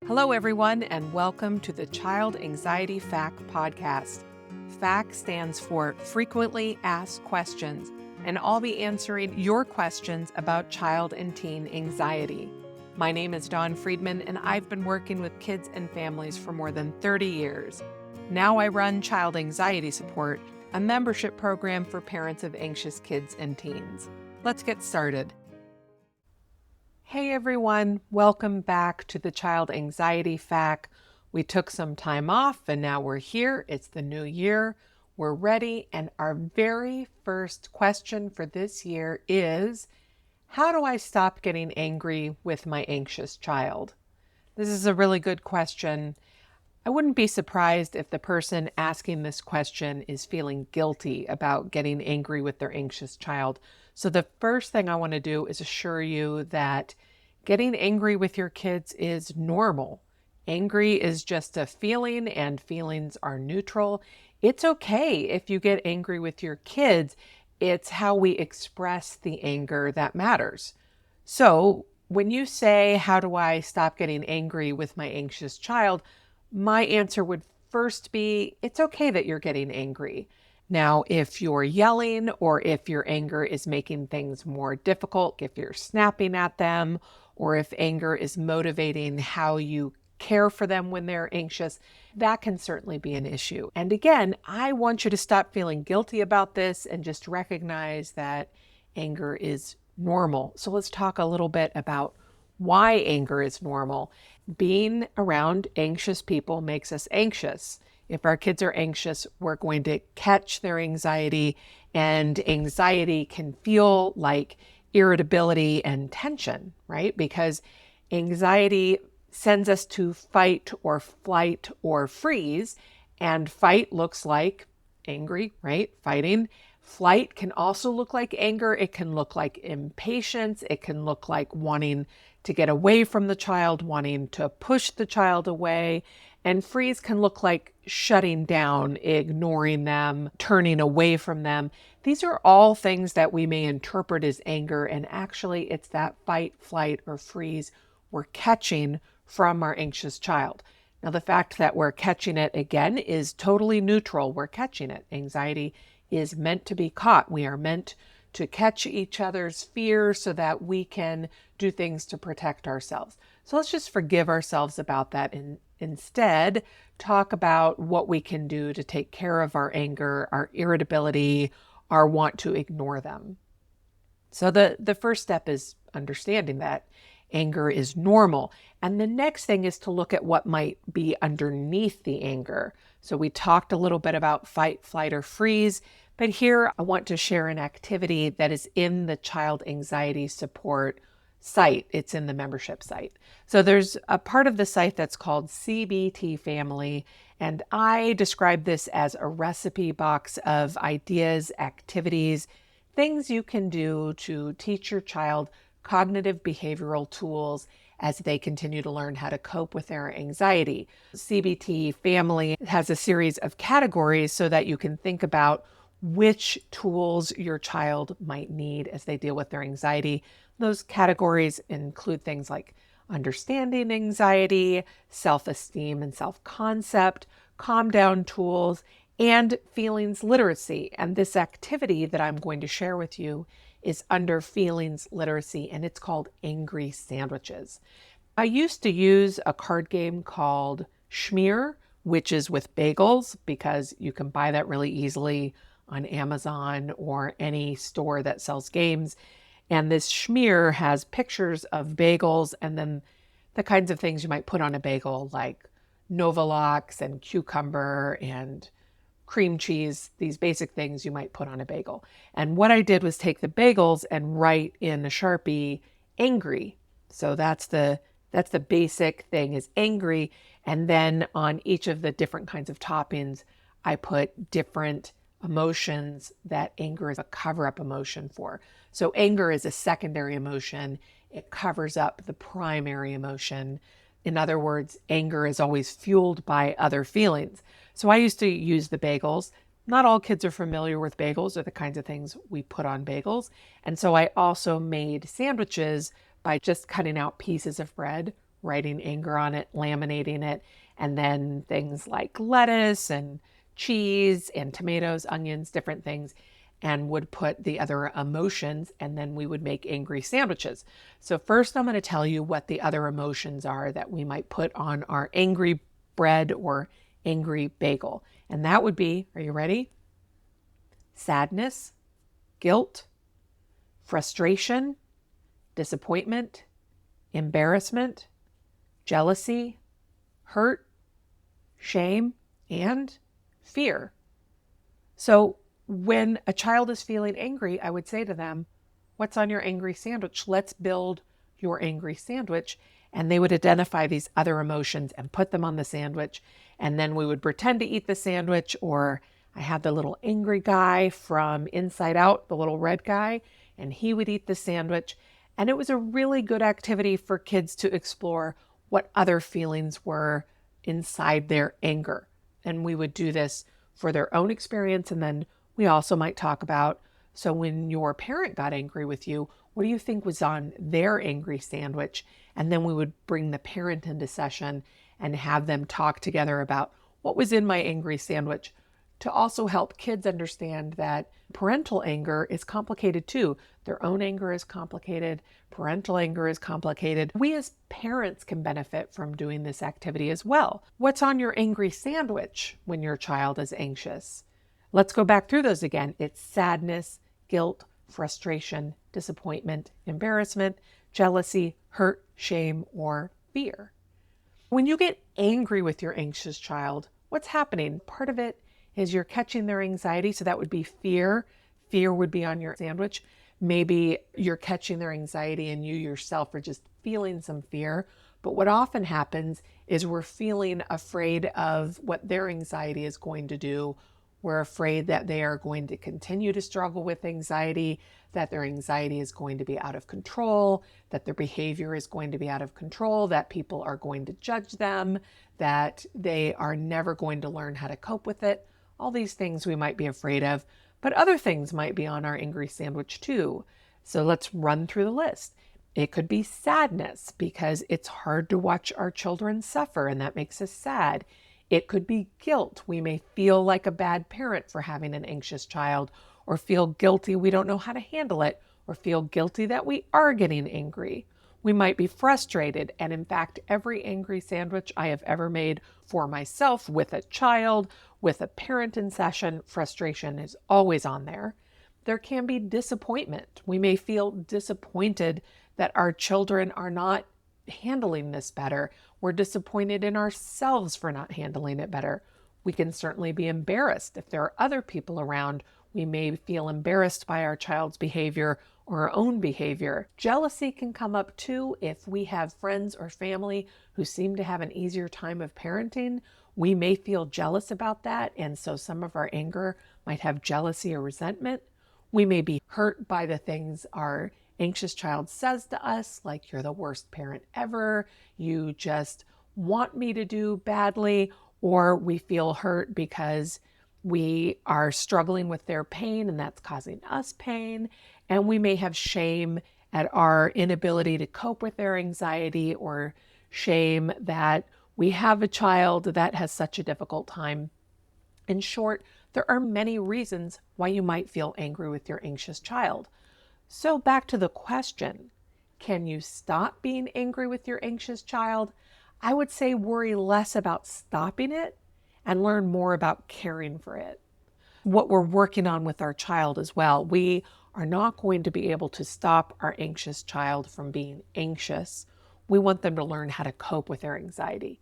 Hello, everyone, and welcome to the Child Anxiety FAQ podcast. FAQ stands for Frequently Asked Questions, and I'll be answering your questions about child and teen anxiety. My name is Dawn Friedman, and I've been working with kids and families for more than 30 years. Now I run Child Anxiety Support, a membership program for parents of anxious kids and teens. Let's get started. Hey everyone, welcome back to the Child Anxiety FAQ. We took some time off and now we're here. It's the new year. We're ready. And our very first question for this year is, how do I stop getting angry with my anxious child? This is a really good question. I wouldn't be surprised if the person asking this question is feeling guilty about getting angry with their anxious child. So the first thing I want to do is assure you that getting angry with your kids is normal. Angry is just a feeling, and feelings are neutral. It's okay if you get angry with your kids. It's how we express the anger that matters. So when you say, how do I stop getting angry with my anxious child? My answer would first be, it's okay that you're getting angry. Now, if you're yelling or if your anger is making things more difficult, if you're snapping at them, or if anger is motivating how you care for them when they're anxious, that can certainly be an issue. And again, I want you to stop feeling guilty about this and just recognize that anger is normal. So let's talk a little bit about why anger is normal. Being around anxious people makes us anxious. If our kids are anxious, we're going to catch their anxiety, and anxiety can feel like irritability and tension, right? Because anxiety sends us to fight or flight or freeze, and fight looks like angry, right? Fighting. Flight can also look like anger. It can look like impatience. It can look like wanting to get away from the child, wanting to push the child away. And freeze can look like shutting down, ignoring them, turning away from them. These are all things that we may interpret as anger, and actually it's that fight, flight, or freeze we're catching from our anxious child. Now, the fact that we're catching it again is totally neutral. We're catching it. Anxiety is meant to be caught. We are meant to catch each other's fear so that we can do things to protect ourselves. So let's just forgive ourselves about that and instead talk about what we can do to take care of our anger, our irritability, our want to ignore them. So the first step is understanding that anger is normal. And the next thing is to look at what might be underneath the anger. So we talked a little bit about fight, flight, or freeze, but here I want to share an activity that is in the Child Anxiety Support site. It's in the membership site. So there's a part of the site that's called CBT Family, and I describe this as a recipe box of ideas, activities, things you can do to teach your child cognitive behavioral tools as they continue to learn how to cope with their anxiety. CBT Family has a series of categories so that you can think about which tools your child might need as they deal with their anxiety. Those categories include things like understanding anxiety, self-esteem and self-concept, calm down tools, and feelings literacy. And this activity that I'm going to share with you is under feelings literacy, and it's called Angry Sandwiches. I used to use a card game called Schmear, which is with bagels, because you can buy that really easily on Amazon or any store that sells games. And this Schmear has pictures of bagels and then the kinds of things you might put on a bagel, like Novalox and cucumber and cream cheese, these basic things you might put on a bagel. And what I did was take the bagels and write in a Sharpie, angry. So that's the basic thing, is angry. And then on each of the different kinds of toppings, I put different emotions that anger is a cover-up emotion for. So anger is a secondary emotion. It covers up the primary emotion. In other words, anger is always fueled by other feelings. So I used to use the bagels. Not all kids are familiar with bagels or the kinds of things we put on bagels. And so I also made sandwiches by just cutting out pieces of bread, writing anger on it, laminating it, and then things like lettuce and cheese and tomatoes, onions, different things, and would put the other emotions, and then we would make angry sandwiches. So first I'm going to tell you what the other emotions are that we might put on our angry bread or angry bagel. And that would be, are you ready? Sadness, guilt, frustration, disappointment, embarrassment, jealousy, hurt, shame, and fear. So when a child is feeling angry, I would say to them, what's on your angry sandwich? Let's build your angry sandwich. And they would identify these other emotions and put them on the sandwich. And then we would pretend to eat the sandwich. Or I had the little angry guy from Inside Out, the little red guy, and he would eat the sandwich. And it was a really good activity for kids to explore what other feelings were inside their anger. And we would do this for their own experience. And then we also might talk about, so when your parent got angry with you, what do you think was on their angry sandwich? And then we would bring the parent into session and have them talk together about what was in my angry sandwich, to also help kids understand that parental anger is complicated too. Their own anger is complicated. Parental anger is complicated. We as parents can benefit from doing this activity as well. What's on your angry sandwich when your child is anxious? Let's go back through those again. It's sadness, guilt, frustration, disappointment, embarrassment, jealousy, hurt, shame, or fear. When you get angry with your anxious child, what's happening? Part of it is you're catching their anxiety. So that would be fear. Fear would be on your sandwich. Maybe you're catching their anxiety and you yourself are just feeling some fear. But what often happens is we're feeling afraid of what their anxiety is going to do. We're afraid that they are going to continue to struggle with anxiety, that their anxiety is going to be out of control, that their behavior is going to be out of control, that people are going to judge them, that they are never going to learn how to cope with it. All these things we might be afraid of, but other things might be on our angry sandwich too. So let's run through the list. It could be sadness because it's hard to watch our children suffer and that makes us sad. It could be guilt. We may feel like a bad parent for having an anxious child, or feel guilty we don't know how to handle it, or feel guilty that we are getting angry. We might be frustrated, and in fact, every angry sandwich I have ever made for myself with a child, with a parent in session, frustration is always on there. There can be disappointment. We may feel disappointed that our children are not handling this better. We're disappointed in ourselves for not handling it better. We can certainly be embarrassed. If there are other people around, we may feel embarrassed by our child's behavior or our own behavior. Jealousy can come up too if we have friends or family who seem to have an easier time of parenting. We may feel jealous about that, and so some of our anger might have jealousy or resentment. We may be hurt by the things our anxious child says to us, like, you're the worst parent ever, you just want me to do badly, or we feel hurt because we are struggling with their pain and that's causing us pain. And we may have shame at our inability to cope with their anxiety, or shame that we have a child that has such a difficult time. In short, there are many reasons why you might feel angry with your anxious child. So back to the question, can you stop being angry with your anxious child? I would say worry less about stopping it and learn more about caring for it. What we're working on with our child as well. We are not going to be able to stop our anxious child from being anxious. We want them to learn how to cope with their anxiety.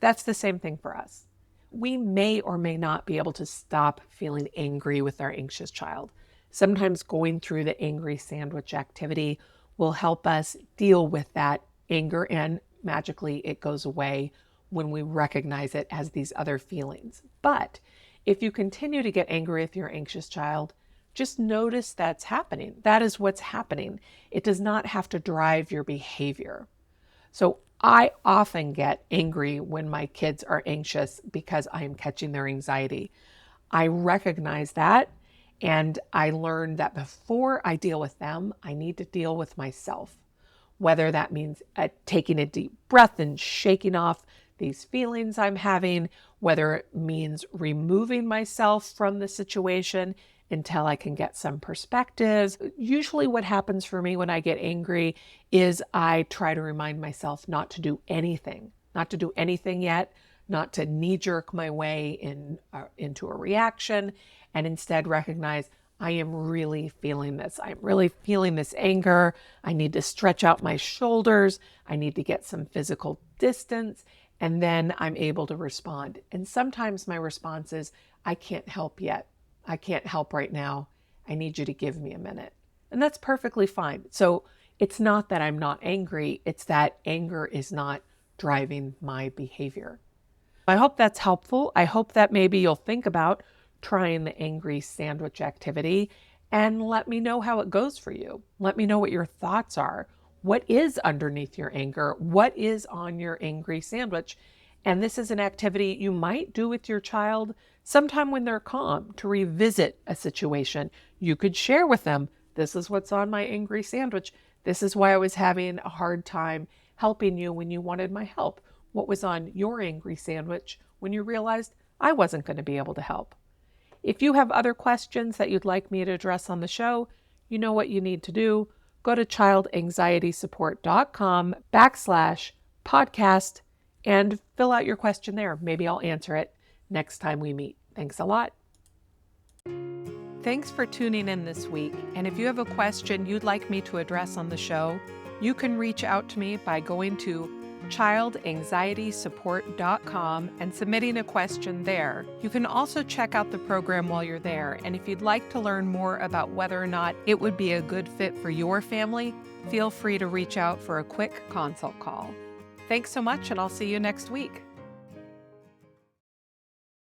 That's the same thing for us. We may or may not be able to stop feeling angry with our anxious child. Sometimes going through the angry sandwich activity will help us deal with that anger, and magically it goes away when we recognize it as these other feelings. But if you continue to get angry with your anxious child, just notice that's happening. That is what's happening. It does not have to drive your behavior. So I often get angry when my kids are anxious because I am catching their anxiety. I recognize that, and I learned that before I deal with them, I need to deal with myself. whether that means taking a deep breath and shaking off these feelings I'm having, whether it means removing myself from the situation until I can get some perspectives. Usually what happens for me when I get angry is I try to remind myself not to do anything yet, not to knee-jerk my way into a reaction, and instead recognize I am really feeling this. I'm really feeling this anger. I need to stretch out my shoulders. I need to get some physical distance, and then I'm able to respond. And sometimes my response is, I can't help yet. I can't help right now. I need you to give me a minute. And that's perfectly fine. So it's not that I'm not angry. It's that anger is not driving my behavior. I hope that's helpful. I hope that maybe you'll think about trying the angry sandwich activity and let me know how it goes for you. Let me know what your thoughts are. What is underneath your anger? What is on your angry sandwich? And this is an activity you might do with your child sometime when they're calm to revisit a situation. You could share with them, this is what's on my angry sandwich. This is why I was having a hard time helping you when you wanted my help. What was on your angry sandwich when you realized I wasn't going to be able to help? If you have other questions that you'd like me to address on the show, you know what you need to do. Go to childanxietysupport.com/podcast and fill out your question there. Maybe I'll answer it next time we meet. Thanks a lot. Thanks for tuning in this week. And if you have a question you'd like me to address on the show, you can reach out to me by going to childanxietysupport.com and submitting a question there. You can also check out the program while you're there. And if you'd like to learn more about whether or not it would be a good fit for your family, feel free to reach out for a quick consult call. Thanks so much, and I'll see you next week.